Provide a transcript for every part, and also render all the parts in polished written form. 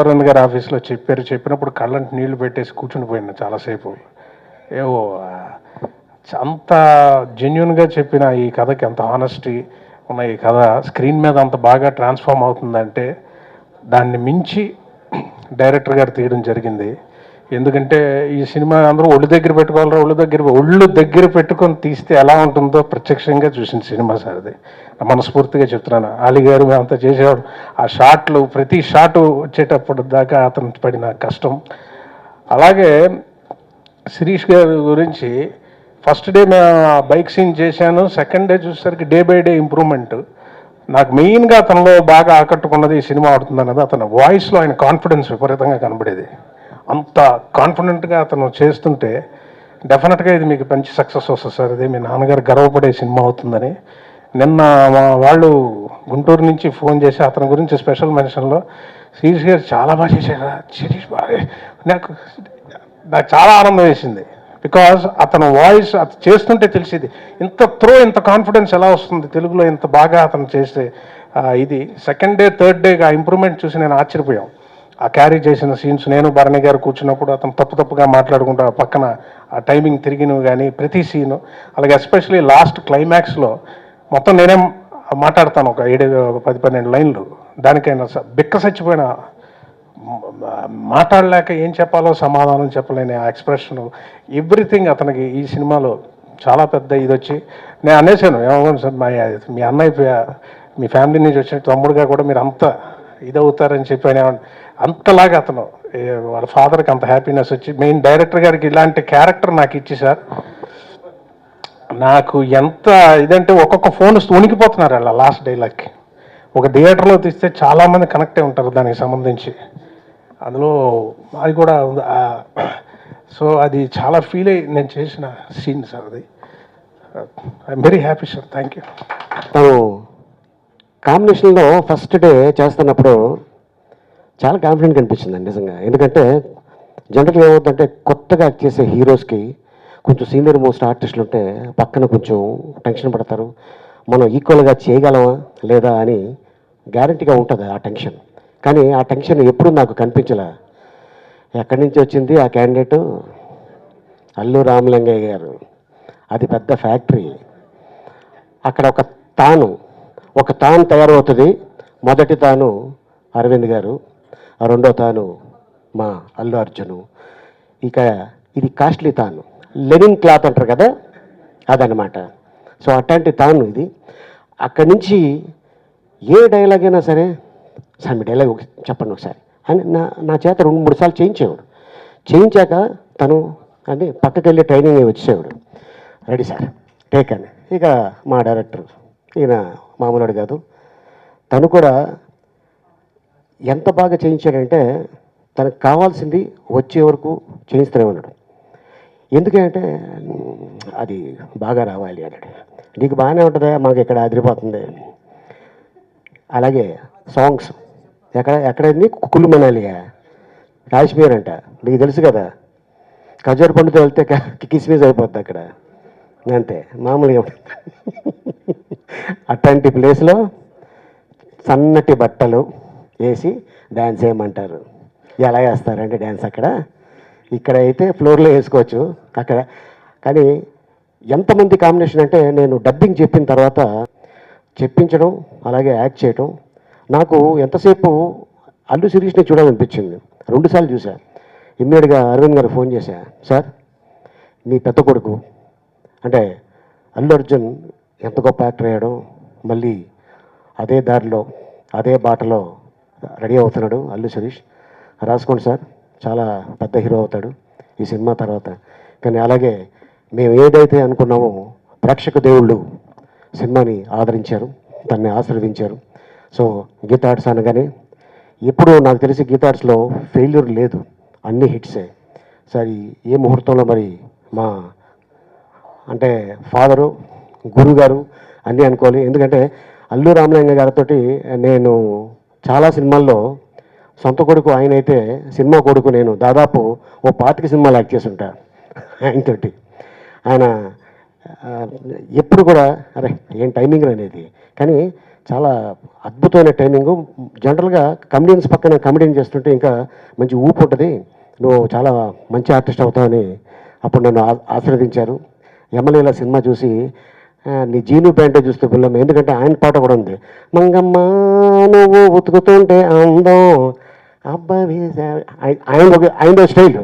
అరవింద్ గారి ఆఫీస్లో చెప్పినప్పుడు కళ్ళంటి నీళ్లు పెట్టేసి కూర్చుని పోయినా చాలాసేపు. ఏవో అంత జెన్యున్గా చెప్పిన ఈ కథకి అంత హానెస్టీ ఉన్న ఈ కథ స్క్రీన్ మీద అంత బాగా ట్రాన్స్ఫార్మ్ అవుతుందంటే దాన్ని మించి డైరెక్టర్ గారు తీయడం జరిగింది. ఎందుకంటే ఈ సినిమా అందరూ ఒళ్ళు దగ్గర పెట్టుకొని తీస్తే ఎలా ఉంటుందో ప్రత్యక్షంగా చూసిన సినిమా సార్ అది. మనస్ఫూర్తిగా చెప్తున్నాను. అలీ గారు అంతా చేసేవాడు. ఆ షాట్లు ప్రతి షాటు వచ్చేటప్పుడు దాకా అతను పడిన కష్టం. అలాగే శిరీష్ గారి గురించి ఫస్ట్ డే బైక్ సీన్ చేశాను. సెకండ్ డే చూసేసరికి డే బై డే ఇంప్రూవ్మెంట్. నాకు మెయిన్గా అతనిలో బాగా ఆకట్టుకున్నది ఈ సినిమా ఆడుతుందన్నది అతని వాయిస్లో ఆయన కాన్ఫిడెన్స్ విపరీతంగా కనబడేది. అంత కాన్ఫిడెంట్గా అతను చేస్తుంటే డెఫినెట్గా ఇది మీకు మంచి సక్సెస్ వస్తుంది సార్. ఇది మీ నాన్నగారు గర్వపడే సినిమా అవుతుందని. నిన్న మా వాళ్ళు గుంటూరు నుంచి ఫోన్ చేసి అతని గురించి స్పెషల్ మెన్షన్లో శిరీష్ గారు చాలా బాగా చేశారు, శిరీష్ బాగా నాకు చాలా ఆనందం వేసింది. బికాజ్ అతను వాయిస్ అతను చేస్తుంటే తెలిసింది ఇంత కాన్ఫిడెన్స్ ఎలా వస్తుంది తెలుగులో ఇంత బాగా అతను చేసే ఇది. సెకండ్ డే థర్డ్ డే ఆ ఇంప్రూవ్మెంట్ చూసి నేను ఆశ్చర్యపోయాం. ఆ క్యారీ చేసిన సీన్స్ నేను భరణి గారు కూర్చున్నప్పుడు అతను తప్పుగా మాట్లాడుకుంటూ పక్కన ఆ టైమింగ్ తిరిగినవి కానీ ప్రతి సీను, అలాగే ఎస్పెషలీ లాస్ట్ క్లైమాక్స్లో మొత్తం నేనే మాట్లాడతాను ఒక 10-12 లైన్లు. దానికైనా బిక్క చచ్చిపోయిన మాట్లాడలేక ఏం చెప్పాలో సమాధానం చెప్పలేని ఆ ఎక్స్ప్రెషన్ ఎవ్రీథింగ్ అతనికి ఈ సినిమాలో చాలా పెద్ద ఇది వచ్చి నేను అనేసాను ఏమో సార్ మీ అన్నయ్య మీ ఫ్యామిలీ నుంచి వచ్చిన తమ్ముడుగా కూడా మీరు అంత ఇదవుతారని చెప్పి అంతలాగా అతను వాళ్ళ ఫాదర్కి అంత హ్యాపీనెస్ వచ్చి మెయిన్ డైరెక్టర్ గారికి ఇలాంటి క్యారెక్టర్ నాకు ఇచ్చి సార్ నాకు ఎంత ఇదంటే ఒక్కొక్క ఫోన్ వణికిపోతున్నారు అలా లాస్ట్ డైలాగ్కి. ఒక థియేటర్లో తీస్తే చాలామంది కనెక్ట్ అయి ఉంటారు దానికి సంబంధించి. అందులో అది కూడా సో అది చాలా ఫీల్ అయ్యి నేను చేసిన సీన్ సార్ అది. I'm very happy sir. Thank you. తను కాంబినేషన్లో ఫస్ట్ డే చేస్తున్నప్పుడు చాలా కాన్ఫిడెంట్గా అనిపించిందండి నిజంగా. ఎందుకంటే జనరల్గా ఏమవుతుందంటే కొత్తగా యాక్ట్ చేసే హీరోస్కి కొంచెం సీనియర్ మోస్ట్ ఆర్టిస్టులు ఉంటే పక్కన కొంచెం టెన్షన్ పడతారు. మనం ఈక్వల్గా చేయగలమా లేదా అని గ్యారంటీగా ఉంటుంది ఆ టెన్షన్. కానీ ఆ టెన్షన్ ఎప్పుడు నాకు కనిపించలే. ఎక్కడి నుంచి వచ్చింది ఆ క్యాండిడేటు? అల్లు రామలింగయ్య గారు. అది పెద్ద ఫ్యాక్టరీ. అక్కడ ఒక తాను తయారవుతుంది. మొదటి తాను అరవింద్ గారు, రెండో తాను మా అల్లు అర్జును. ఇక ఇది కాస్ట్లీ తాను, లెనిన్ క్లాత్ అంటారు కదా, అదనమాట. సో అట్లాంటి తాను ఇది. అక్కడి నుంచి ఏ డైలాగ్ అయినా సరే సార్ మీ డైలాగ్ చెప్పండి ఒకసారి అని నా చేత 2-3 సార్లు చేయించేవాడు. చేయించాక తను అంటే పక్కకి వెళ్ళి ట్రైనింగ్ వచ్చేవాడు. రెడీ సార్ టేక్ అని. ఇక మా డైరెక్టర్ ఈయన మామూలుడు కాదు. తను కూడా ఎంత బాగా చేయించాడంటే తనకు కావాల్సింది వచ్చే వరకు చేయిస్తూనే ఉన్నాడు. ఎందుకంటే అది బాగా రావాలి అన్నాడు. నీకు బాగానే ఉంటుందా, మాకు ఇక్కడ అదిరిపోతుంది. అలాగే సాంగ్స్ ఎక్కడైంది కుళ్ళు మనాలియా కాశ్మీర్ అంట, నీకు తెలుసు కదా. ఖజూర్ పండుతో వెళ్తే కిస్మిస్ అయిపోద్ది అక్కడ, అంతే మామూలుగా. అట్లాంటి ప్లేస్లో సన్నటి బట్టలు వేసి డ్యాన్స్ వేయమంటారు. ఎలా వేస్తారంటే డ్యాన్స్ ఇక్కడ అయితే ఫ్లోర్లో వేసుకోవచ్చు అక్కడ. కానీ ఎంతమంది కాంబినేషన్ అంటే నేను డబ్బింగ్ చెప్పిన తర్వాత చెప్పించడం అలాగే యాక్ట్ చేయడం. నాకు ఎంతసేపు అల్లు శిరీష్ని చూడాలనిపించింది. 2 సార్లు చూసా. ఇమ్మీడియట్గా అరవింద్ గారు ఫోన్ చేశా, సార్ మీ పెద్ద కొడుకు అంటే అల్లు అర్జున్ ఎంత గొప్ప యాక్టర్ అయ్యాడో మళ్ళీ అదే దారిలో అదే బాటలో రెడీ అవుతున్నాడు అల్లు శిరీష్. రాసుకోండి సార్, చాలా పెద్ద హీరో అవుతాడు ఈ సినిమా తర్వాత. కానీ అలాగే మేము ఏదైతే అనుకున్నామో ప్రేక్షక దేవుళ్ళు సినిమాని ఆదరించారు, దాన్ని ఆశీర్వదించారు. సో గీతా ఆర్ట్స్ అనగానే ఎప్పుడు నాకు తెలిసి గీతా ఆర్ట్స్లో ఫెయిల్యూర్ లేదు, అన్ని హిట్సే. సరే ఏ ముహూర్తంలో మరి మా అంటే ఫాదరు గురుగారు అన్నీ అనుకోవాలి. ఎందుకంటే అల్లు రామలింగ గారితో నేను చాలా సినిమాల్లో సొంత కొడుకు ఆయన అయితే సినిమా కొడుకు నేను దాదాపు 25 సినిమాలు యాక్ట్ చేసి ఉంటా ఆయనతోటి. ఆయన ఎప్పుడు కూడా అరే ఏం టైమింగ్ అనేది. కానీ చాలా అద్భుతమైన టైమింగు. జనరల్గా కమెడియన్స్ పక్కన కమెడియన్ చేస్తుంటే ఇంకా మంచి ఊపు ఉంటుంది, నువ్వు చాలా మంచి ఆర్టిస్ట్ అవుతావని అప్పుడు నన్ను ఆశీర్వదించారు. ఎమ్మెల్యేల సినిమా చూసి నీ జీను ప్యాంటే చూస్తే పిల్లమ్మ, ఎందుకంటే ఆయన పాట కూడా ఉంది, మంగమ్మ నువ్వు ఉతుకుతుంటే అందం అబ్బాయి ఆయన స్టైల్,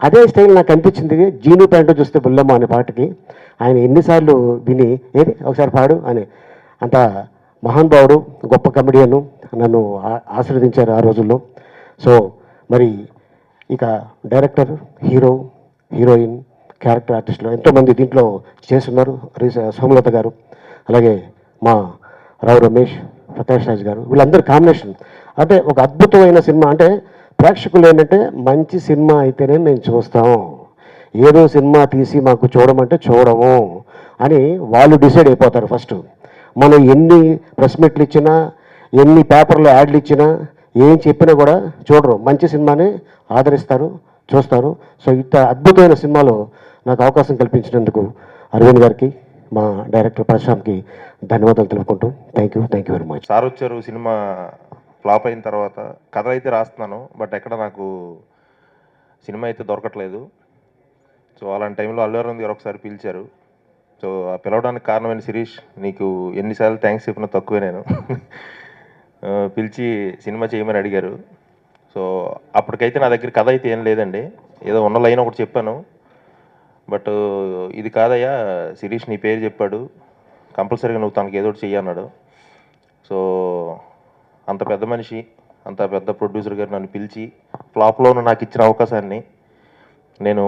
అదే స్టైల్ నాకు అనిపించింది జీను ప్యాంటు చూస్తే బుల్లమ్మ అనే పాటకి. ఆయన ఎన్నిసార్లు విని ఏది ఒకసారి పాడు అని, అంత మహానుభావుడు, గొప్ప కమెడియన్, నన్ను ఆశీర్వదించారు ఆ రోజుల్లో. సో మరి ఇక డైరెక్టర్, హీరో, హీరోయిన్, క్యారెక్టర్ ఆర్టిస్టులు ఎంతోమంది దీంట్లో చేస్తున్నారు. సోమలత గారు, అలాగే మా రావు రమేష్, ప్రకాష్ రాజ్ గారు, వీళ్ళందరూ కాంబినేషన్ అంటే ఒక అద్భుతమైన సినిమా. అంటే ప్రేక్షకులు ఏంటంటే మంచి సినిమా అయితేనే మేము చూస్తాం, ఏదో సినిమా తీసి మాకు చూడమంటే చూడము అని వాళ్ళు డిసైడ్ అయిపోతారు ఫస్ట్. మనం ఎన్ని ప్రెస్ మీట్లు ఇచ్చినా, ఎన్ని పేపర్లో యాడ్లు ఇచ్చినా, ఏం చెప్పినా కూడా చూడరు, మంచి సినిమానే ఆదరిస్తారు, చూస్తారు. సో ఇంత అద్భుతమైన సినిమాలో నాకు అవకాశం కల్పించినందుకు అరవింద్ గారికి, మా డైరెక్టర్ పరశురామ్కి ధన్యవాదాలు తెలుపుకుంటూ thank you very much. Sir వచ్చారు సినిమా ఫ్లాప్ అయిన తర్వాత కథ అయితే రాస్తున్నాను, బట్ ఎక్కడ నాకు సినిమా అయితే దొరకట్లేదు. సో అలాంటి టైంలో అల్లు అరవింద్ గారు ఒకసారి పిలిచారు. సో ఆ పిలవడానికి కారణమైన శిరీష్, నీకు ఎన్నిసార్లు థ్యాంక్స్ చెప్పినా తక్కువే నేను. పిలిచి సినిమా చేయమని అడిగారు. సో అప్పటికైతే నా దగ్గర కథ అయితే ఏం లేదండి, ఏదో ఉన్న లైన్ ఒకటి చెప్పాను. బట్ ఇది కాదయ్యా, శిరీష్ నీ పేరు చెప్పాడు, కంపల్సరీగా నువ్వు తనకి ఏదో ఒకటి చెయ్యి అన్నాడు. సో అంత పెద్ద మనిషి, అంత పెద్ద ప్రొడ్యూసర్ గారు నన్ను పిలిచి ఫ్లాప్లోనూ నాకు ఇచ్చిన అవకాశాన్ని నేను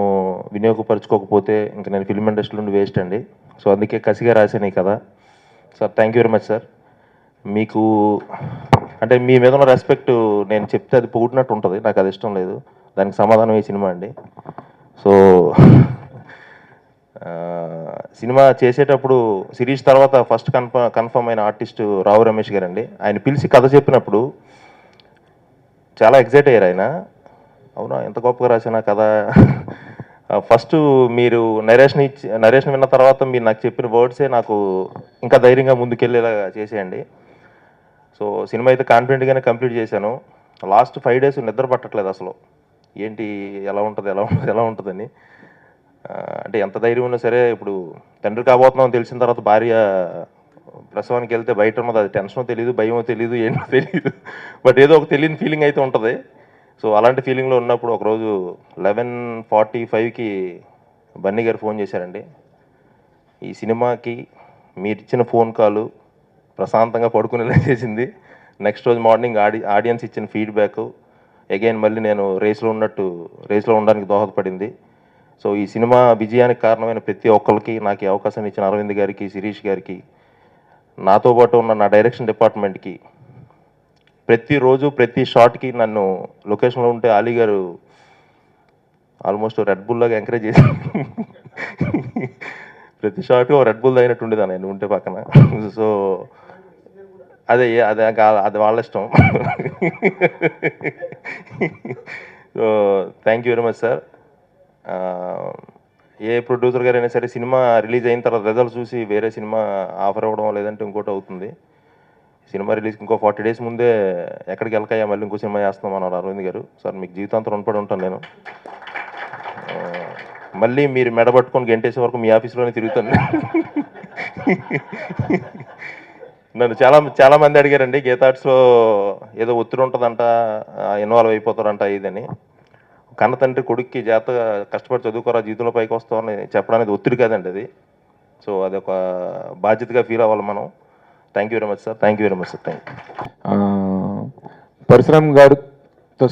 వినియోగపరచుకోకపోతే ఇంకా నేను ఫిల్మ్ ఇండస్ట్రీ నుండి వేస్ట్ అండి. సో అందుకే కసిగా రాశాను ఈ కథ. Sir thank you very much sir. మీకు అంటే మీ మీద ఉన్న రెస్పెక్ట్ నేను చెప్తే అది పొగిడినట్టు ఉంటుంది, నాకు అది ఇష్టం లేదు, దానికి సమాధానం ఈ సినిమా అండి. సో సినిమా చేసేటప్పుడు సిరీస్ తర్వాత ఫస్ట్ కన్ఫర్మ్ అయిన ఆర్టిస్టు రావు రమేష్ గారండి. ఆయన పిలిచి కథ చెప్పినప్పుడు చాలా ఎగ్జైట్ అయ్యారు ఆయన. అవునా ఎంత గొప్పగా రాసిన కథ. ఫస్ట్ మీరు నరేషన్ విన్న తర్వాత మీరు నాకు చెప్పిన వర్డ్సే నాకు ఇంకా ధైర్యంగా ముందుకెళ్ళేలా చేసేయండి. సో సినిమా అయితే కాన్ఫిడెంట్గానే కంప్లీట్ చేశాను. లాస్ట్ 5 days నిద్ర పట్టట్లేదు అసలు, ఏంటి ఎలా ఉంటుందని. అంటే ఎంత ధైర్యం ఉన్నా సరే, ఇప్పుడు తండ్రి కాబోతున్నాం తెలిసిన తర్వాత భార్య ప్రసవానికి వెళ్తే బయట ఉన్నది, అది టెన్షనో తెలియదు, భయమో తెలియదు, ఏంటో తెలియదు, బట్ ఏదో ఒక తెలియని ఫీలింగ్ అయితే ఉంటుంది. సో అలాంటి ఫీలింగ్లో ఉన్నప్పుడు ఒకరోజు 11:45కి బన్నీ గారు ఫోన్ చేశారండి. ఈ సినిమాకి మీరు ఇచ్చిన ఫోన్ కాలు ప్రశాంతంగా పడుకునేలా చేసింది. నెక్స్ట్ రోజు మార్నింగ్ ఆడియన్స్ ఇచ్చిన ఫీడ్బ్యాక్ అగైన్ మళ్ళీ నేను రేస్లో ఉండడానికి దోహదపడింది. సో ఈ సినిమా విజయానికి కారణమైన ప్రతి ఒక్కరికి, నాకు ఈ అవకాశం ఇచ్చిన అరవింద్ గారికి, శిరీష్ గారికి, నాతో పాటు ఉన్న నా డైరెక్షన్ డిపార్ట్మెంట్కి, ప్రతిరోజు ప్రతి షాట్కి నన్ను లొకేషన్లో ఉంటే అలీ గారు ఆల్మోస్ట్ రెడ్ బుల్ లాగా ఎంకరేజ్ చేసి ప్రతి షాట్ రెడ్ బుల్ అయినట్టు ఉండేదా నేను ఉంటే పక్కన. సో అదే అది వాళ్ళ ఇష్టం. So thank you very much sir. ఏ ప్రొడ్యూసర్ గారైనా సరే సినిమా రిలీజ్ అయిన తర్వాత రిజల్ట్ చూసి వేరే సినిమా ఆఫర్ అవ్వడం లేదంటే ఇంకోటి అవుతుంది. సినిమా రిలీజ్కి ఇంకో 40 days ముందే ఎక్కడికి వెళ్ళకాయా మళ్ళీ ఇంకో సినిమా చేస్తున్నాం అన్నారు అరవింద్ గారు. సార్ మీకు జీవితాంతం రుణపడి ఉంటాను నేను. మళ్ళీ మీరు మెడబట్టుకొని గంటేసే వరకు మీ ఆఫీస్లోనే తిరుగుతాను. నన్ను చాలామంది అడిగారండి, గీతార్ట్స్లో ఏదో ఒత్తిడి ఉంటుందంట, ఇన్వాల్వ్ అయిపోతారంట ఇదని. కన్న తండ్రి కొడుక్కి జాగ్రత్తగా కష్టపడి చదువుకోరా జీవితంలో పైకి వస్తామని చెప్పడానికి ఒత్తిడి కాదండి అది. సో అదొక బాధ్యతగా ఫీల్ అవ్వాలి మనం. Thank you very much sir. Thank you very much sir. Thank you. Parasuram గారితో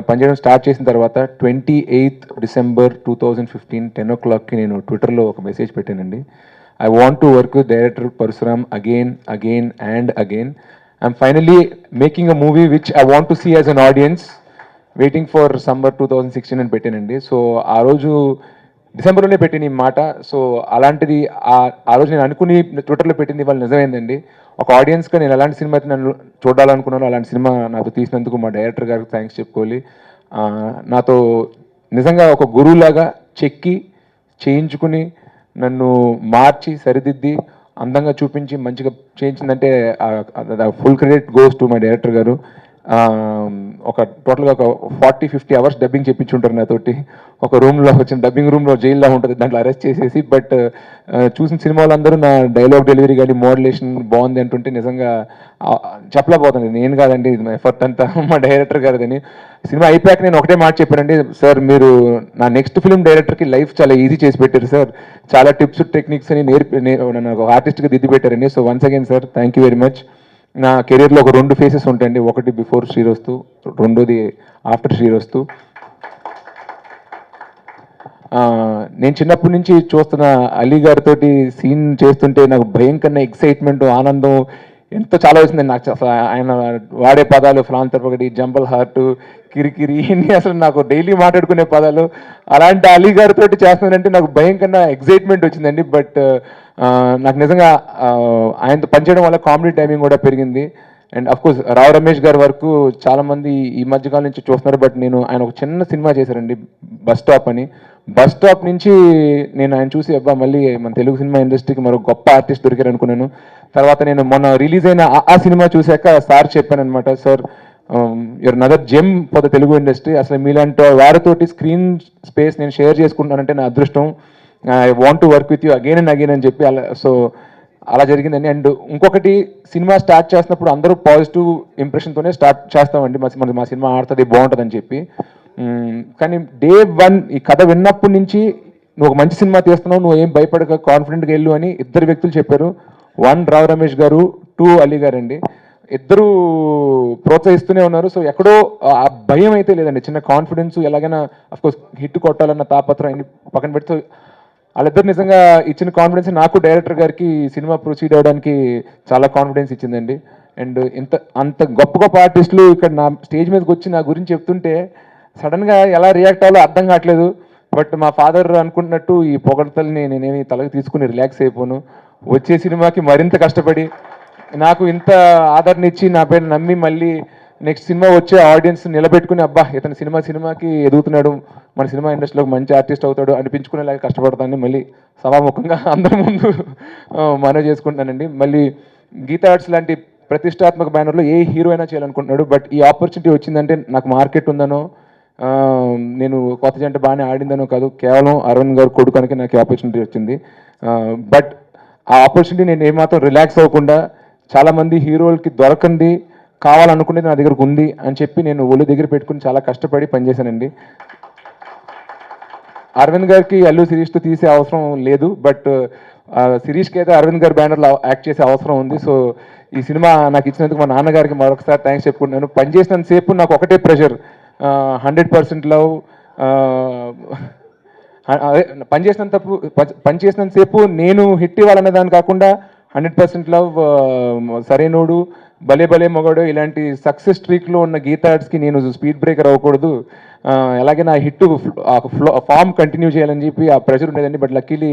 పనిచేయడం స్టార్ట్ చేసిన తర్వాత 28th December 2015 10 o'clockకి నేను ట్విట్టర్లో ఒక మెసేజ్ పెట్టానండి. I want to work with director Parsuram again and again. I'm finally making a movie which I want to see as an audience. Waiting for summer 2016 అని పెట్టానండి. సో ఆ రోజు డిసెంబర్లోనే పెట్టిన ఈ మాట. సో అలాంటిది ఆ రోజు నేను అనుకుని ట్విట్టర్లో పెట్టింది వాళ్ళు నిజమైందండి. ఒక ఆడియన్స్గా నేను ఎలాంటి సినిమా అయితే నన్ను చూడాలనుకున్నాను అలాంటి సినిమా నాతో తీసినందుకు మా డైరెక్టర్ గారికి థ్యాంక్స్ చెప్పుకోవాలి. నాతో నిజంగా ఒక గురువులాగా చెక్కి చేయించుకుని నన్ను మార్చి సరిదిద్ది అందంగా చూపించి మంచిగా చేయించిందంటే full credit goes to my director గారు. ఒక టోటల్గా ఒక 40-50 అవర్స్ డబ్బింగ్ చెప్పించుంటారు నాతోటి. ఒక రూమ్లో వచ్చిన డబ్బింగ్ రూమ్లో జైల్లో ఉంటుంది, దాంట్లో అరెస్ట్ చేసేసి. బట్ చూసిన సినిమాలు అందరూ నా డైలాగ్ డెలివరీ కానీ మోడ్యులేషన్ బాగుంది అంటుంటే నిజంగా చెప్పలేకపోతుంది. నేను కాదండి, ఇది ఎఫర్ట్ అంతా మా డైరెక్టర్ గారిదని. సినిమా అయిపోయాక నేను ఒకటే మాట చెప్పానండి, సార్ మీరు నా నెక్స్ట్ ఫిల్మ్ డైరెక్టర్కి లైఫ్ చాలా ఈజీ చేసి పెట్టారు సార్, చాలా టిప్స్ టెక్నిక్స్ అని నన్ను ఒక ఆర్టిస్ట్గా దిద్ది పెట్టారండి. So once again sir thank you very much. నా కెరీర్లో ఒక 2 ఫేసెస్ ఉంటాయండి, ఒకటి బిఫోర్ శ్రీరస్తు, రెండోది ఆఫ్టర్ శ్రీరస్తు. నేను చిన్నప్పటి నుంచి చూస్తున్న అలీ గారితో సీన్ చేస్తుంటే నాకు భయంకరమైన ఎక్సైట్మెంట్, ఆనందం ఎంతో చాలా వచ్చిందండి. నాకు అసలు ఆయన వాడే పదాలు ఫ్లాంతర్పగడి, జంబల్ హార్ట్, కిరికిరి, ఇవన్నీ అసలు నాకు డైలీ మాట్లాడుకునే పదాలు. అలాంటి అలీ గారితో చేస్తున్నానంటే నాకు భయంకరమైన ఎక్సైట్మెంట్ వచ్చిందండి. బట్ నాకు నిజంగా ఆయనతో పనిచేయడం వల్ల కామెడీ టైమింగ్ కూడా పెరిగింది. అండ్ అఫ్కోర్స్ రావు రమేష్ గారి వరకు చాలామంది ఈ మధ్యకాలం నుంచి చూస్తున్నారు. బట్ నేను ఆయన ఒక చిన్న సినిమా చేశారండి, బస్ స్టాప్ అని. బస్ స్టాప్ నుంచి నేను ఆయన చూసి అబ్బా మళ్ళీ మన తెలుగు సినిమా ఇండస్ట్రీకి మరో గొప్ప ఆర్టిస్ట్ దొరికారు అనుకున్నాను. తర్వాత నేను మొన్న రిలీజ్ అయిన ఆ సినిమా చూశాక సార్ చెప్పాను అనమాట, sir your another gem for the Telugu industry. అసలు మీలాంటి వారితోటి స్క్రీన్ స్పేస్ నేను షేర్ చేసుకుంటానంటే నా అదృష్టం. I want to work with you again and again అని చెప్పి అలా జరిగిందండి. అండ్ ఇంకొకటి, సినిమా స్టార్ట్ చేసినప్పుడు అందరూ పాజిటివ్ ఇంప్రెషన్తోనే స్టార్ట్ చేస్తామండి, మా సినిమా ఆడుతుంది బాగుంటుంది అని చెప్పి. కానీ డే 1 ఈ కథ విన్నప్పటి నుంచి నువ్వు ఒక మంచి సినిమా తీస్తున్నావు, నువ్వు ఏం భయపడక కాన్ఫిడెంట్గా వెళ్ళు అని 2 వ్యక్తులు చెప్పారు. 1 రావు రమేష్ గారు, 2 అలీ గారు అండి. 2 ప్రోత్సహిస్తూనే ఉన్నారు. సో ఎక్కడో ఆ భయం అయితే లేదండి, చిన్న కాన్ఫిడెన్స్, ఎలాగైనా అఫ్కోర్స్ హిట్ కొట్టాలన్న తాపత్రం అన్ని పక్కన పెడితే వాళ్ళిద్దరు నిజంగా ఇచ్చిన కాన్ఫిడెన్స్ నాకు డైరెక్టర్ గారికి సినిమా ప్రొసీడ్ అవ్వడానికి చాలా కాన్ఫిడెన్స్ ఇచ్చిందండి. అండ్ అంత గొప్ప గొప్ప ఆర్టిస్టులు ఇక్కడ నా స్టేజ్ మీదకి వచ్చి నా గురించి చెప్తుంటే సడన్గా ఎలా రియాక్ట్ అవ్వాలో అర్థం కావట్లేదు. బట్ మా ఫాదర్ అనుకుంటున్నట్టు ఈ పొగడతల్ని నేనేమి తలకి తీసుకుని రిలాక్స్ అయిపోను. వచ్చే సినిమాకి మరింత కష్టపడి నాకు ఇంత ఆదరణ ఇచ్చి నా పేరు నమ్మి మళ్ళీ నెక్స్ట్ సినిమా వచ్చే ఆడియన్స్ నిలబెట్టుకుని అబ్బా ఇతను సినిమాకి ఎదుగుతున్నాడు, మన సినిమా ఇండస్ట్రీలో మంచి ఆర్టిస్ట్ అవుతాడు అనిపించుకునేలాగా కష్టపడతానని మళ్ళీ సభాముఖంగా అందరి ముందు మనవి చేసుకుంటున్నానండి. మళ్ళీ గీతా ఆర్ట్స్ లాంటి ప్రతిష్టాత్మక బ్యానర్లో ఏ హీరో అయినా చేయాలనుకుంటున్నాడు. బట్ ఈ ఆపర్చునిటీ వచ్చిందంటే నాకు మార్కెట్ ఉందనో, నేను కొత్త జంట బాగానే ఆడిందనో కాదు, కేవలం అరవింద్ గారు కొడుకు కనుక నాకు ఆపర్చునిటీ వచ్చింది. బట్ ఆ ఆపర్చునిటీ నేను ఏమాత్రం రిలాక్స్ అవ్వకుండా, చాలామంది హీరోలకి దొరకంది కావాలనుకునేది నా దగ్గరకు ఉంది అని చెప్పి నేను ఒళ్ళు దగ్గర పెట్టుకుని చాలా కష్టపడి పనిచేశానండి. అరవింద్ గారికి అల్లు శిరీష్తో తీసే అవసరం లేదు, బట్ శిరీష్కి అయితే అరవింద్ గారి బ్యానర్లో యాక్ట్ చేసే అవసరం ఉంది. సో ఈ సినిమా నాకు ఇచ్చినందుకు మా నాన్నగారికి మరొకసారి థ్యాంక్స్ చెప్పుకుంటున్నాను. పనిచేసినంత సేపు నాకు ఒకటే ప్రెషర్, 100% లవ్. అదే పనిచేసినంత సేపు నేను హిట్ ఇవ్వాలనే దాని కాకుండా 100% లవ్, సరైనోడు, భలే భలే మొగడు ఇలాంటి సక్సెస్ స్ట్రీక్లో ఉన్న గీతా ఆర్ట్స్కి నేను స్పీడ్ బ్రేకర్ అవ్వకూడదు, అలాగే నా హిట్ ఫామ్ కంటిన్యూ చేయాలని చెప్పి ఆ ప్రెషర్ ఉండేదండి. బట్ లక్కీలీ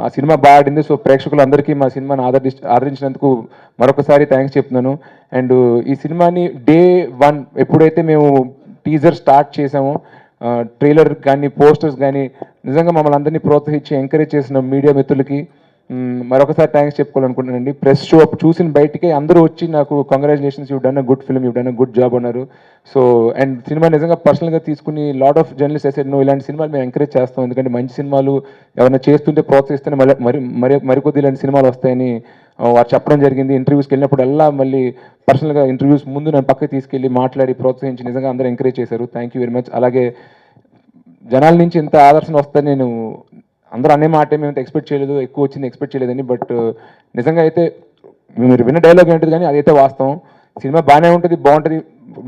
ఆ సినిమా బాగా ఆడింది. సో ప్రేక్షకులందరికీ మా సినిమాని ఆదరించినందుకు మరొకసారి థ్యాంక్స్ చెప్తున్నాను. అండ్ ఈ సినిమాని డే 1 ఎప్పుడైతే మేము టీజర్ స్టార్ట్ చేసామో, ట్రైలర్ కానీ పోస్టర్స్ కానీ నిజంగా మమ్మల్ని అందరినీ ప్రోత్సహించి ఎంకరేజ్ చేసిన మీడియా మిత్రులకి మరొకసారి థ్యాంక్స్ చెప్పుకోవాలనుకుంటున్నానండి. ప్రెస్ షో చూసిన బయటికి అందరూ వచ్చి నాకు congratulations, you done a good film, you done a good job అన్నారు. సో అండ్ సినిమా నిజంగా పర్సనల్గా తీసుకుని లాట్ ఆఫ్ జర్నలిస్ట్ ఎసెడ్ నువ్వు ఇలాంటి సినిమాలు మేము ఎంకరేజ్ చేస్తాం, ఎందుకంటే మంచి సినిమాలు ఎవరైనా చేస్తుంటే ప్రోత్సహిస్తేనే మరికొద్ది ఇలాంటి సినిమాలు వస్తాయని వారు చెప్పడం జరిగింది. ఇంటర్వ్యూస్కి వెళ్ళినప్పుడల్లా మళ్ళీ పర్సనల్గా ఇంటర్వ్యూస్ ముందు నేను పక్కకి తీసుకెళ్ళి మాట్లాడి ప్రోత్సహించి నిజంగా అందరూ ఎంకరేజ్ చేశారు. Thank you very much. అలాగే జనాల నుంచి ఇంత ఆదర్శన వస్తుందని నేను అందరూ అనే మాట మేము ఎక్స్పెక్ట్ చేయలేదు, ఎక్కువ వచ్చింది ఎక్స్పెక్ట్ చేయలేదని. బట్ నిజంగా అయితే మీరు విన్న డైలాగ్ ఏంటిది కానీ అదైతే వాస్తవం. సినిమా బాగానే ఉంటుంది, బాగుంటుంది,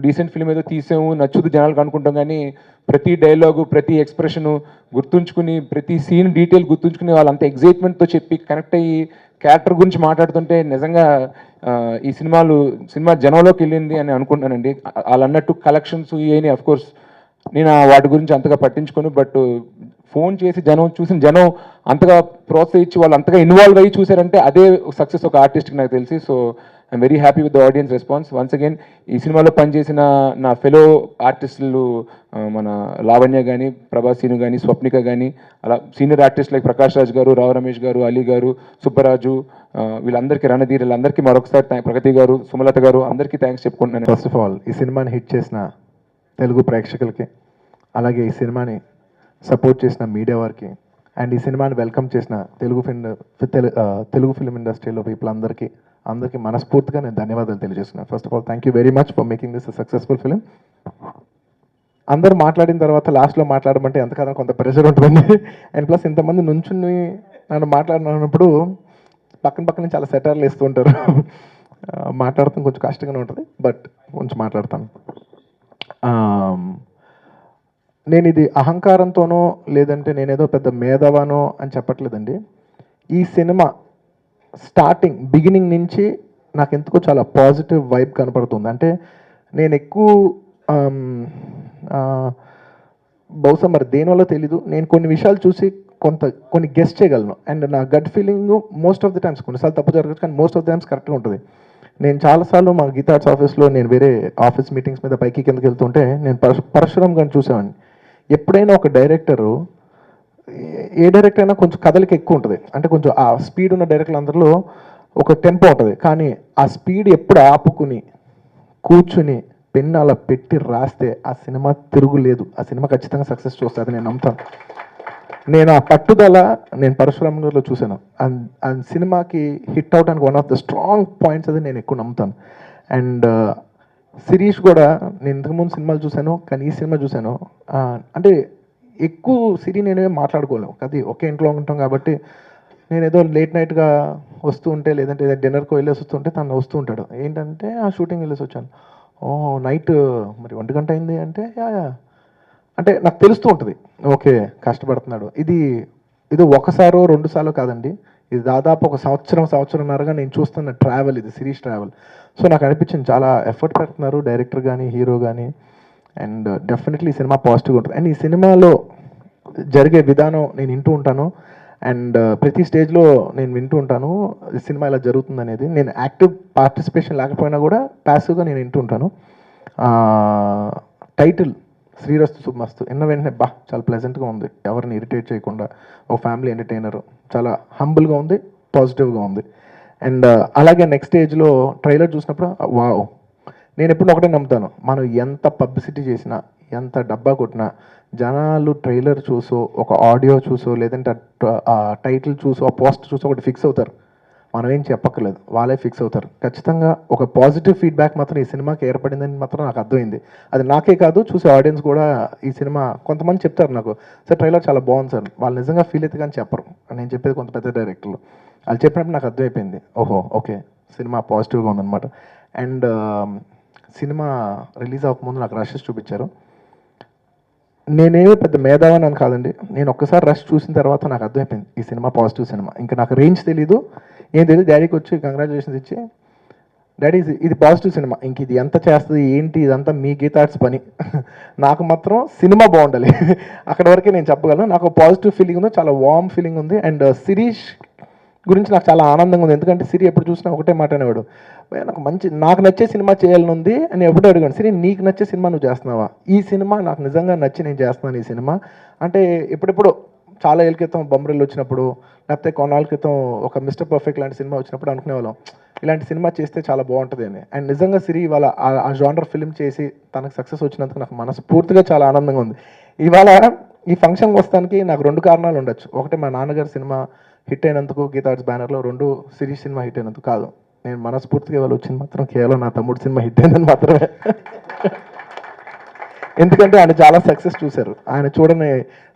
డీసెంట్ ఫిల్మ్ ఏదో తీసాము నచ్చుదు జనాలకు అనుకుంటాం, కానీ ప్రతి డైలాగు ప్రతి ఎక్స్ప్రెషను గుర్తుంచుకుని ప్రతి సీన్ డీటెయిల్ గుర్తుంచుకుని వాళ్ళంత ఎగ్జైట్మెంట్తో చెప్పి కనెక్ట్ అయ్యి క్యారెక్టర్ గురించి మాట్లాడుతుంటే నిజంగా ఈ సినిమా జనంలోకి వెళ్ళింది అని అనుకుంటున్నానండి. వాళ్ళు అన్నట్టు కలెక్షన్స్ ఇవన్నీ అఫ్కోర్స్ నేను వాటి గురించి అంతగా పట్టించుకోను. బట్ ఫోన్ చేసి చూసిన జనం అంతగా ప్రోత్సహించి వాళ్ళు అంతగా ఇన్వాల్వ్ అయ్యి చూసారంటే అదే సక్సెస్ ఒక ఆర్టిస్ట్కి నాకు తెలిసి. So I'm very happy with the audience response. Once again ఈ సినిమాలో పనిచేసిన నా ఫెలో ఆర్టిస్టులు మన లావణ్య కానీ, ప్రభాసీను కానీ, స్వప్నిక కానీ, అలా senior artist like Prakash Raj గారు, రావు రమేష్ గారు, అలీ గారు, సుబ్బరాజు, వీళ్ళందరికీ, రణధీర్, వీళ్ళందరికీ మరొకసారి ప్రగతి గారు, సుమలత గారు, అందరికీ థ్యాంక్స్ చెప్పుకుంటున్నాను. ఫస్ట్ ఆఫ్ ఆల్ ఈ సినిమాని హిట్ చేసిన తెలుగు ప్రేక్షకులకి, అలాగే ఈ సినిమాని సపోర్ట్ చేసిన మీడియా వారికి, అండ్ ఈ సినిమాని వెల్కమ్ చేసిన తెలుగు ఫిల్మ్ ఇండస్ట్రీలో పీపుల్ అందరికీ మనస్ఫూర్తిగా నేను ధన్యవాదాలు తెలియజేస్తున్నాను. First of all thank you very much for making this successful film. అందరూ మాట్లాడిన తర్వాత లాస్ట్లో మాట్లాడమంటే ఎంతకాలం కొంత ప్రెషర్ ఉంటుందండి. అండ్ ప్లస్ ఇంతమంది నుంచుని నన్ను మాట్లాడినప్పుడు పక్కన చాలా సెటర్లు వేస్తూ ఉంటారు. మాట్లాడటం కొంచెం కష్టంగానే ఉంటుంది, బట్ కొంచెం మాట్లాడతాను. నేను ఇది అహంకారంతోనో లేదంటే నేనేదో పెద్ద మేధావానో అని చెప్పట్లేదండి. ఈ సినిమా బిగినింగ్ నుంచి నాకు ఎందుకో చాలా పాజిటివ్ వైబ్ కనపడుతుంది. అంటే నేను ఎక్కువ బహుశా మరి దేనివల్ల తెలీదు, నేను కొన్ని విషయాలు చూసి కొన్ని గెస్ట్ చేయగలను. అండ్ నా gut feeling most of the times, కొన్నిసార్లు తప్పు జరగచ్చు కానీ మోస్ట్ ఆఫ్ ది టైమ్స్ కరెక్ట్గా ఉంటుంది. నేను చాలాసార్లు మా గీతా ఆర్ట్స్ ఆఫీస్లో నేను వేరే ఆఫీస్ మీటింగ్స్ మీద పైకి కిందకి వెళ్తుంటే నేను పరశురామ్ గారిని చూసామని. ఎప్పుడైనా ఒక డైరెక్టరు, ఏ డైరెక్టర్ అయినా కొంచెం కథలకి ఎక్కువ ఉంటుంది, అంటే కొంచెం ఆ స్పీడ్ ఉన్న డైరెక్టర్లు అందరిలో ఒక టెంపో ఉంటుంది. కానీ ఆ స్పీడ్ ఎప్పుడు ఆపుకుని కూర్చుని పెన్ను అలా పెట్టి రాస్తే ఆ సినిమా తిరుగులేదు, ఆ సినిమా ఖచ్చితంగా సక్సెస్ చూస్తుంది, నేను నమ్ముతాను. నేను ఆ పట్టుదల నేను పరశురామ్ గారిలో చూశాను. అండ్ సినిమాకి హిట్ అవడానికి one of the strong points అది నేను ఎక్కువ నమ్ముతాను. అండ్ శిరీష్ కూడా నేను ఇంతకుముందు సినిమాలు చూశాను, కానీ ఈ సినిమా చూశాను. అంటే ఎక్కువ నేనే మాట్లాడుకోలేము, అది ఒకే ఇంట్లో ఉంటాం కాబట్టి నేను ఏదో లేట్ నైట్గా వస్తూ ఉంటే, లేదంటే డిన్నర్కి వెళ్ళేసి వస్తుంటే తను వస్తూ ఉంటాడు. ఏంటంటే ఆ షూటింగ్ వెళ్ళేసి వచ్చాను, నైట్ మరి 1 గంట అయింది అంటే అంటే నాకు తెలుస్తూ ఉంటుంది, ఓకే కష్టపడుతున్నాడు. ఇది ఒకసారో 2 సార్లు కాదండి, ఇది దాదాపు ఒక సంవత్సరంన్నరగా నేను చూస్తున్న ట్రావెల్, ఇది సిరీస్ ట్రావెల్. సో నాకు అనిపించింది చాలా ఎఫర్ట్ పెడుతున్నారు డైరెక్టర్ కానీ హీరో కానీ. అండ్ డెఫినెట్లీ ఈ సినిమా పాజిటివ్గా ఉంటుంది. అండ్ ఈ సినిమాలో జరిగే విధానం నేను వింటూ ఉంటాను. అండ్ ప్రతి స్టేజ్లో నేను వింటూ ఉంటాను ఈ సినిమా ఇలా జరుగుతుంది అనేది. నేను యాక్టివ్ పార్టిసిపేషన్ లేకపోయినా కూడా ప్యాసివ్గా నేను వింటూ ఉంటాను. టైటిల్ శ్రీరస్తు శుభమస్తు విన్న వెంటనే చాలా ప్లెజెంట్గా ఉంది, ఎవరిని ఇరిటేట్ చేయకుండా, ఒక ఫ్యామిలీ ఎంటర్టైనర్, చాలా హంబుల్గా ఉంది, పాజిటివ్గా ఉంది. అండ్ అలాగే నెక్స్ట్ స్టేజ్లో ట్రైలర్ చూసినప్పుడు వావ్, నేను ఎప్పుడు ఒకటే నమ్ముతాను, మనం ఎంత పబ్లిసిటీ చేసినా, ఎంత డబ్బా కొట్టినా, జనాలు ట్రైలర్ చూసో, ఒక ఆడియో చూసో, లేదంటే ఆ టైటిల్ చూసో, ఆ పోస్ట్ చూసో ఒకటి ఫిక్స్ అవుతారు. మనం ఏం చెప్పక్కర్లేదు, వాళ్ళే ఫిక్స్ అవుతారు. ఖచ్చితంగా ఒక పాజిటివ్ ఫీడ్బ్యాక్ మాత్రం ఈ సినిమాకి ఏర్పడిందని మాత్రం నాకు అర్థమైంది. అది నాకే కాదు, చూసే ఆడియన్స్ కూడా. ఈ సినిమా కొంతమంది చెప్తారు నాకు, సార్ ట్రైలర్ చాలా బాగుంది సార్, వాళ్ళు నిజంగా ఫీల్ అయితే కానీ చెప్పరు. నేను చెప్పేది కొంత పెద్ద డైరెక్టర్లు, వాళ్ళు చెప్పినప్పుడు నాకు అర్థమైపోయింది, ఓహో ఓకే సినిమా పాజిటివ్గా ఉందన్నమాట. అండ్ సినిమా రిలీజ్ అవ్వకముందు నాకు రషెస్ చూపించారు. నేనేమో పెద్ద మేధావని అని కాదండి, నేను ఒక్కసారి రష్ చూసిన తర్వాత నాకు అర్థమైపోయింది ఈ సినిమా పాజిటివ్ సినిమా. ఇంకా నాకు రేంజ్ తెలీదు, ఏం తెలియదు. డాడీకి వచ్చి కంగ్రాచులేషన్స్ ఇచ్చి, డాడీ ఇది పాజిటివ్ సినిమా, ఇంక ఇది ఎంత చేస్తుంది ఏంటి ఇదంతా మీ గీతా ఆర్ట్స్ పని, నాకు మాత్రం సినిమా బాగుండాలి, అక్కడ వరకే నేను చెప్పగలను. నాకు పాజిటివ్ ఫీలింగ్ ఉంది, చాలా వార్మ్ ఫీలింగ్ ఉంది. అండ్ శిరీష్ గురించి నాకు చాలా ఆనందంగా ఉంది, ఎందుకంటే సిరి ఎప్పుడు చూసినా ఒకటే మాట అనేవాడు, నాకు నచ్చే సినిమా చేయాలని ఉంది అని ఎప్పుడూ అడిగాను. సిరి నీకు నచ్చే సినిమా నువ్వు చేస్తున్నావా? ఈ సినిమా నాకు నిజంగా నచ్చి నేను చేస్తున్నాను ఈ సినిమా అంటే. ఎప్పుడెప్పుడు చాలా ఏళ్ళ క్రితం బొమ్మరిల్లు వచ్చినప్పుడు, లేకపోతే కొన్నాళ్ళ క్రితం ఒక మిస్టర్ పర్ఫెక్ట్ లాంటి సినిమా వచ్చినప్పుడు అనుకునేవాళ్ళం ఇలాంటి సినిమా చేస్తే చాలా బాగుంటుంది అని. అండ్ నిజంగా సిరి ఇవాళ ఆ జానర్ ఫిల్మ్ చేసి తనకు సక్సెస్ వచ్చినందుకు నాకు మనస్ఫూర్తిగా చాలా ఆనందంగా ఉంది. ఇవాళ ఈ ఫంక్షన్కి వస్తానికి నాకు 2 కారణాలు ఉండొచ్చు. ఒకటి మా నాన్నగారి సినిమా హిట్ అయినందుకు, గీతా ఆర్ట్స్ బ్యానర్లో. 2 సిరీస్ సినిమా హిట్ అయినందుకు కాదు. నేను మనస్ఫూర్తిగా ఇవాళ వచ్చింది మాత్రం కేవలం నా తమ్ముడు సినిమా హిట్ అయిందని మాత్రమే. ఎందుకంటే ఆయన చాలా సక్సెస్ చూశారు, ఆయన చూడని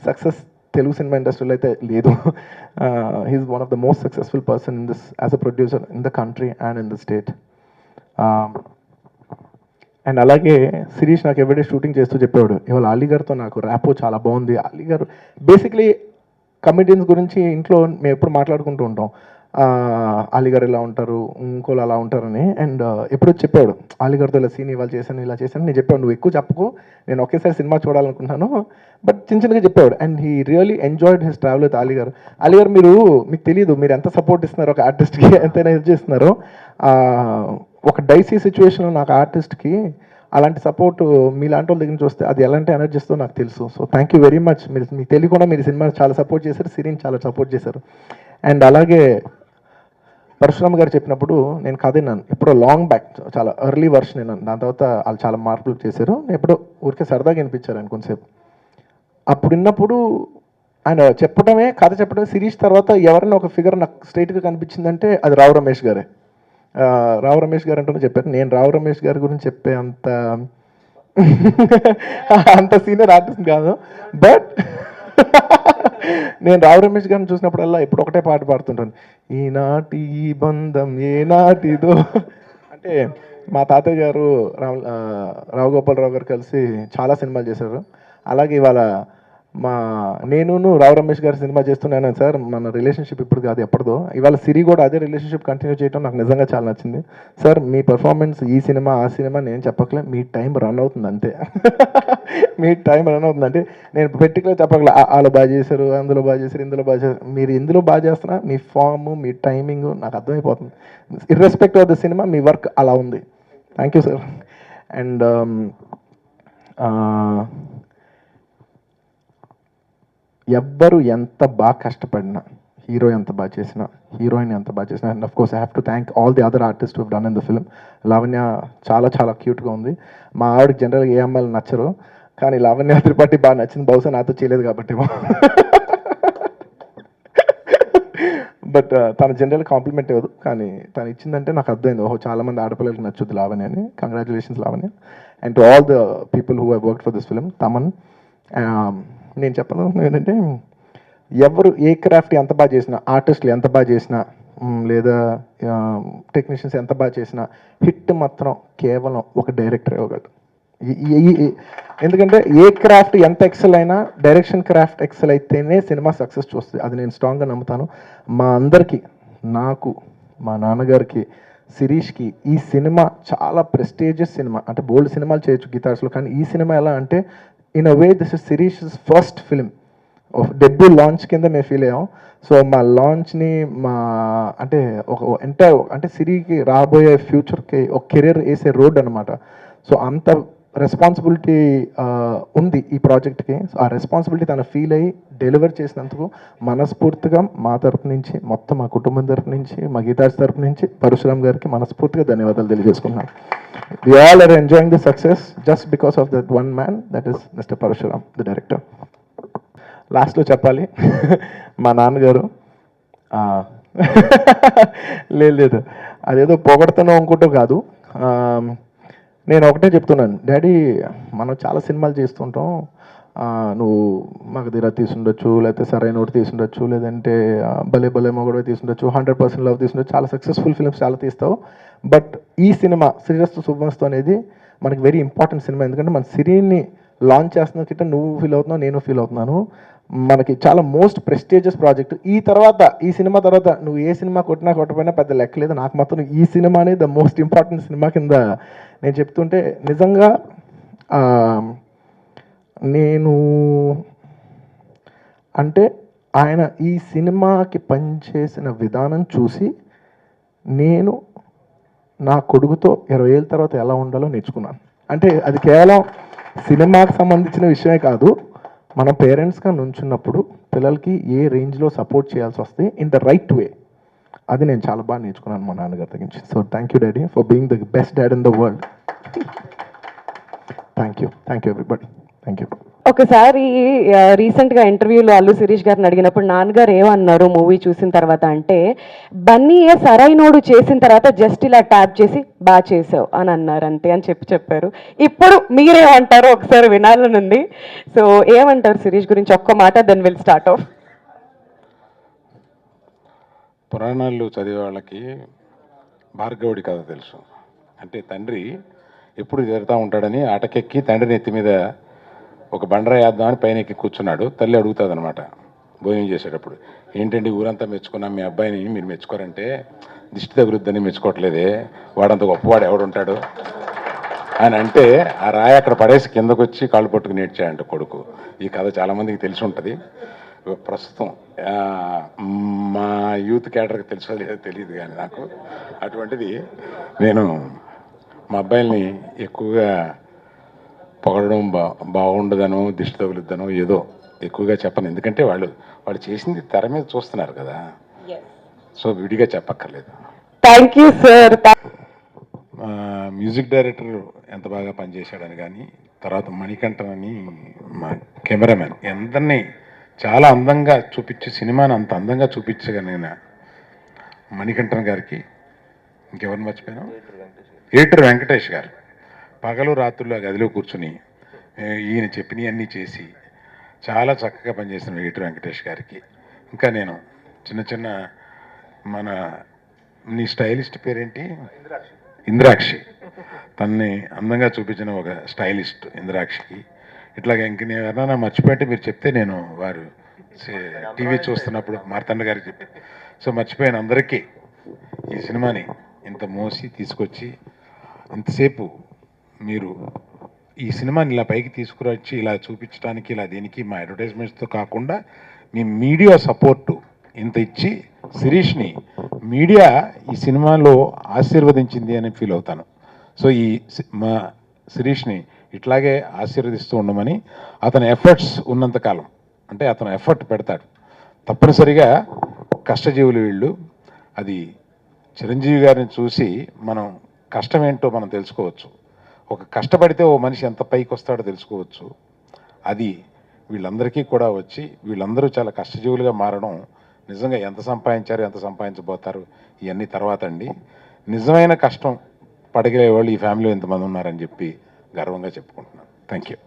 సక్సెస్ తెలుగు సినిమా ఇండస్ట్రీలో అయితే లేదు. He is one of the most successful person in this as a producer in the country and in the state. And అలాగే శిరీష్ నాకు ఎవ్రీడే షూటింగ్ చేస్తూ చెప్పేవాడు, ఇవాళ అలీ గారితో నాకు ర్యాపో చాలా బాగుంది. అలీ గారు బేసిక్లీ కమెడియన్స్ గురించి ఇంట్లో మేము ఎప్పుడు మాట్లాడుకుంటూ ఉంటాం, అలీ గారు ఇలా ఉంటారు, ఇంకోళ్ళు అలా ఉంటారని. అండ్ ఎప్పుడు చెప్పాడు, అలీ గారితో ఇలా సీన్ ఇవాళ చేశాను, ఇలా చేశాను. నేను చెప్పాను, నువ్వు ఎక్కువ చెప్పకు, నేను ఒకేసారి సినిమా చూడాలనుకుంటున్నాను, బట్ చిన్నగా చెప్పాడు. And he really enjoyed his travel with Ali గారు. అలీ గారు మీకు తెలియదు మీరు ఎంత సపోర్ట్ ఇస్తున్నారో, ఒక ఆర్టిస్ట్కి ఎంతైనా హెల్ప్ చేస్తున్నారో. ఒక డైసీ సిచ్యువేషన్లో నాకు ఆర్టిస్ట్కి అలాంటి సపోర్ట్ మీలాంటి వాళ్ళ దగ్గర నుంచి వస్తే అది ఎలాంటి ఎనర్జీస్తో నాకు తెలుసు. So thank you very much. మీరు మీకు తెలియకుండా మీరు సినిమా చాలా సపోర్ట్ చేశారు, సిరీని చాలా సపోర్ట్ చేశారు. అండ్ అలాగే పరశురామ్ గారు చెప్పినప్పుడు నేను కథ విన్నాను ఎప్పుడో లాంగ్ బ్యాక్, చాలా ఎర్లీ వర్షన్ విన్నాను. దాని తర్వాత వాళ్ళు చాలా మార్పులు చేశారు. ఎప్పుడో ఊరికే సరదాగా వినిపించారు ఆయన కొంతసేపు. అప్పుడు విన్నప్పుడు ఆయన కథ చెప్పడమే సిరీస్ తర్వాత ఎవరైనా ఒక ఫిగర్ నాకు స్ట్రైట్గా కనిపించిందంటే అది రావు రమేష్ గారే. రావు రమేష్ గారు అంటూనే చెప్పారు. నేను రావు రమేష్ గారి గురించి చెప్పే అంత సీనియర్ ఆర్టిస్ట్ కాదు, బట్ నేను రావు రమేష్ గారిని చూసినప్పుడల్లా ఇప్పుడు ఒకటే పాట పాడుతుంటాను, ఈనాటి ఈ బంధం ఏనాటిదో. అంటే మా తాతయ్య గారు రావు గోపాలరావు గారు కలిసి చాలా సినిమాలు చేశారు. అలాగే ఇవాళ నేను రావు రమేష్ గారి సినిమా చేస్తున్నాను సార్. మన రిలేషన్షిప్ ఇప్పుడు కాదు ఎప్పటిదో. ఇవాళ సిరి కూడా అదే రిలేషన్షిప్ కంటిన్యూ చేయడం నాకు నిజంగా చాలా నచ్చింది సార్. మీ పర్ఫార్మెన్స్ ఈ సినిమా ఆ సినిమా నేను చెప్పకలే, మీ టైం రన్ అవుతుంది అంతే. మీ టైం రన్ అవుతుంది అంటే నేను పర్టికులర్ చెప్పకలే వాళ్ళు బాగా చేశారు, అందులో బాగా చేశారు, ఇందులో బాగా చేశారు. మీరు ఎందులో బాగా చేస్తున్నా మీ ఫామ్ మీ టైమింగ్ నాకు అర్థమైపోతుంది. Irrespective of the cinema me work అలా ఉంది. Thank you sir. అండ్ ఎవ్వరు ఎంత బాగా కష్టపడినా, హీరో ఎంత బాగా చేసినా, హీరోయిన్ ఎంత బాగా చేసినా, and of course I have to thank all the other artist who done in the film. Lavanya చాలా చాలా క్యూట్గా ఉంది. మా ఆవిడకి జనరల్గా ఏ అమ్మాయిలు నచ్చరు, కానీ లావణ్య త్రిపాఠి బాగా నచ్చింది. బహుశా నాతో చేయలేదు కాబట్టి. బట్ తన జనరల్ కాంప్లిమెంట్ ఇవ్వదు, కానీ తను ఇచ్చిందంటే నాకు అర్థమైంది, ఓహో చాలామంది ఆడపిల్లలకి నచ్చుద్ది లావణ్య అని. Congratulations Lavanya. And to all the people who have worked for this film. Thaman, నేను చెప్పను ఏంటంటే ఎవరు ఏ క్రాఫ్ట్ ఎంత బాగా చేసినా, ఆర్టిస్టులు ఎంత బాగా చేసినా, లేదా టెక్నీషియన్స్ ఎంత బాగా చేసినా, హిట్ మాత్రం కేవలం ఒక డైరెక్టర్ ఇవ్వగలడు. ఎందుకంటే ఏ క్రాఫ్ట్ ఎంత ఎక్సెల్ అయినా డైరెక్షన్ క్రాఫ్ట్ ఎక్సెల్ అయితేనే సినిమా సక్సెస్ చూస్తుంది. అది నేను స్ట్రాంగ్గా నమ్ముతాను. మా అందరికీ, నాకు, మా నాన్నగారికి, శిరీష్కి ఈ సినిమా చాలా ప్రెస్టీజియస్ సినిమా. అంటే బోల్డ్ సినిమాలు చేయొచ్చు గిటార్స్లో, కానీ ఈ సినిమా ఎలా అంటే in a way this is Sirish first film of debut launch కింద మేము ఫీల్ అయ్యాం. సో మా లాంచ్ని అంటే ఒక ఎంటైర్ అంటే సిరికి రాబోయే ఫ్యూచర్కి ఒక కెరీర్ వేసే రోడ్ అనమాట. సో అంత రెస్పాన్సిబిలిటీ ఉంది ఈ ప్రాజెక్ట్కి. సో ఆ రెస్పాన్సిబిలిటీ తను ఫీల్ అయ్యి డెలివర్ చేసినందుకు మనస్ఫూర్తిగా మా తరపు నుంచి, మొత్తం మా కుటుంబం తరపు నుంచి, మా గీతాజ్ తరపు నుంచి పరశురామ్ గారికి మనస్ఫూర్తిగా ధన్యవాదాలు తెలియజేసుకున్నాను. We all are enjoying the success just because of that one man, that is Mr. Parashuram, the director. లాస్ట్లో చెప్పాలి, మా నాన్నగారు లేదు అదేదో పొగడతానో అనుకుంటూ కాదు, నేను ఒకటే చెప్తున్నాను, డాడీ మనం చాలా సినిమాలు చేస్తుంటాం, నువ్వు మగధీర తీసుండొచ్చు, లేకపోతే సరైన ఒకటి తీసుండొచ్చు, లేదంటే భలే భలే మొగడవి తీసుండొచ్చు, 100% లవ్ తీసుండొచ్చు, చాలా సక్సెస్ఫుల్ ఫిల్మ్స్ చాలా తీస్తావు. బట్ ఈ సినిమా శ్రీరస్తు శుభమస్తు అనేది మనకి వెరీ ఇంపార్టెంట్ సినిమా. ఎందుకంటే మన సిరీని లాంచ్ చేస్తున్న కింద నువ్వు ఫీల్ అవుతున్నావు, నేను ఫీల్ అవుతున్నాను. మనకి చాలా మోస్ట్ ప్రెస్టీజియస్ ప్రాజెక్ట్. ఈ సినిమా తర్వాత నువ్వు ఏ సినిమా కొట్టినా కొట్టపోయినా పెద్ద లెక్కలేదు, నాకు మాత్రం ఈ సినిమానే ద మోస్ట్ ఇంపార్టెంట్ సినిమా కింద నేను చెప్తుంటే నిజంగా నేను అంటే ఆయన ఈ సినిమాకి పనిచేసిన విధానం చూసి నేను నా కొడుకుతో 20 ఏళ్ళ తర్వాత ఎలా ఉండాలో నేర్చుకున్నాను. అంటే అది కేవలం సినిమాకి సంబంధించిన విషయమే కాదు, మన పేరెంట్స్గా నుంచున్నప్పుడు పిల్లలకి ఏ రేంజ్లో సపోర్ట్ చేయాల్సి వస్తే ఇన్ ద రైట్ వే, అది నేను చాలా బాగా నేర్చుకున్నాను మా నాన్నగారి దగ్గర నుంచి. So thank you daddy for being the best dad in the world. Thank you everybody. Thank you. ఒకసారి రీసెంట్గా ఇంటర్వ్యూలో అల్లు శిరీష్ గారిని అడిగినప్పుడు నాన్నగారు ఏమన్నారు మూవీ చూసిన తర్వాత అంటే, బన్నీయే సరైనోడు చేసిన తర్వాత జస్ట్ ఇలా ట్యాప్ చేసి బాగా చేసావు అని అన్నారు అంతే అని చెప్పారు. ఇప్పుడు మీరేమంటారు ఒకసారి వినాలనుంది. సో ఏమంటారు శిరీష్ గురించి ఒక్క మాట, దెన్ విల్ స్టార్ట్ ఆఫ్. పురాణాలు చదివే వాళ్ళకి భార్గవుడి కథ తెలుసు. అంటే తండ్రి ఎప్పుడు జరుగుతూ ఉంటాడని ఆటకెక్కి తండ్రి నెత్తి మీద ఒక బండరాయి వేద్దామని పైన ఎక్కి కూర్చున్నాడు. తల్లి అడుగుతుంది అనమాట భోజనం చేసేటప్పుడు, ఏంటండి ఊరంతా మెచ్చుకున్నాం, మీ అబ్బాయిని మీరు మెచ్చుకోరంటే దిష్టి తగులుద్దని మెచ్చుకోవట్లేదే, వాడంత గొప్పవాడు ఎవడుంటాడు అని అంటే ఆ రాయి అక్కడ పడేసి కిందకు వచ్చి కాళ్ళు పట్టుకుని నేర్చాడంట కొడుకు. ఈ కథ చాలామందికి తెలిసి ఉంటుంది. ప్రస్తుతం మా యూత్ క్యాడర్కి తెలుసో లేదో తెలియదు కానీ నాకు అటువంటిది నేను మా అబ్బాయిల్ని ఎక్కువగా పొగడడం బాగుండదనో దిష్టి తగులుద్దనో ఏదో ఎక్కువగా చెప్పను, ఎందుకంటే వాళ్ళు చేసింది తెర మీద చూస్తున్నారు కదా, సో విడిగా చెప్పక్కర్లేదు. Thank you sir. Music director ఎంత బాగా పనిచేశాడని కానీ, తర్వాత మణికంఠన్ అని మా కెమెరామెన్ అందరినీ చాలా అందంగా చూపించి సినిమాని అంత అందంగా చూపించగలిగిన మణికంఠన్ గారికి, ఇంకెవరిని మర్చిపోయాను, ఏటర్ వెంకటేష్ గారు పగలు రాత్రులు ఆ గదిలో కూర్చుని ఈయన చెప్పినవన్నీ చేసి చాలా చక్కగా పనిచేసిన ఏటర్ వెంకటేష్ గారికి, ఇంకా నేను చిన్న చిన్న మన నీ స్టైలిస్ట్ పేరేంటి, ఇంద్రాక్షి, తనని అందంగా చూపించిన ఒక స్టైలిస్ట్ ఇంద్రాక్షికి, ఇట్లాగే ఇంక నేను ఎవరైనా మర్చిపోయింటే మీరు చెప్తే నేను వారు టీవీ చూస్తున్నప్పుడు మార్తండ గారికి చెప్పి, సో మర్చిపోయిన అందరికీ ఈ సినిమాని ఇంత మోసి తీసుకొచ్చి ఇంతసేపు మీరు ఈ సినిమాని ఇలా పైకి తీసుకురొచ్చి ఇలా చూపించడానికి ఇలా దీనికి మా అడ్వర్టైజ్మెంట్స్తో కాకుండా మీ మీడియా సపోర్టు ఇంత ఇచ్చి శిరీష్ని మీడియా ఈ సినిమాలో ఆశీర్వదించింది అని ఫీల్ అవుతాను. సో మా శిరీష్ని ఇట్లాగే ఆశీర్వదిస్తూ ఉండమని, అతని ఎఫర్ట్స్ ఉన్నంతకాలం, అంటే అతను ఎఫర్ట్ పెడతాడు తప్పనిసరిగా, కష్టజీవులు వీళ్ళు, అది చిరంజీవి గారిని చూసి మనం కష్టం ఏంటో మనం తెలుసుకోవచ్చు, ఒక కష్టపడితే ఓ మనిషి ఎంత పైకి వస్తాడో తెలుసుకోవచ్చు. అది వీళ్ళందరికీ కూడా వచ్చి వీళ్ళందరూ చాలా కష్టజీవులుగా మారడం, నిజంగా ఎంత సంపాదించారు ఎంత సంపాదించబోతారు ఇవన్నీ తర్వాత అండి, నిజమైన కష్టం పడగలే వాళ్ళు ఈ ఫ్యామిలీలో ఎంతమంది ఉన్నారని చెప్పి గర్వంగా చెప్పుకుంటున్నాను. Thank you.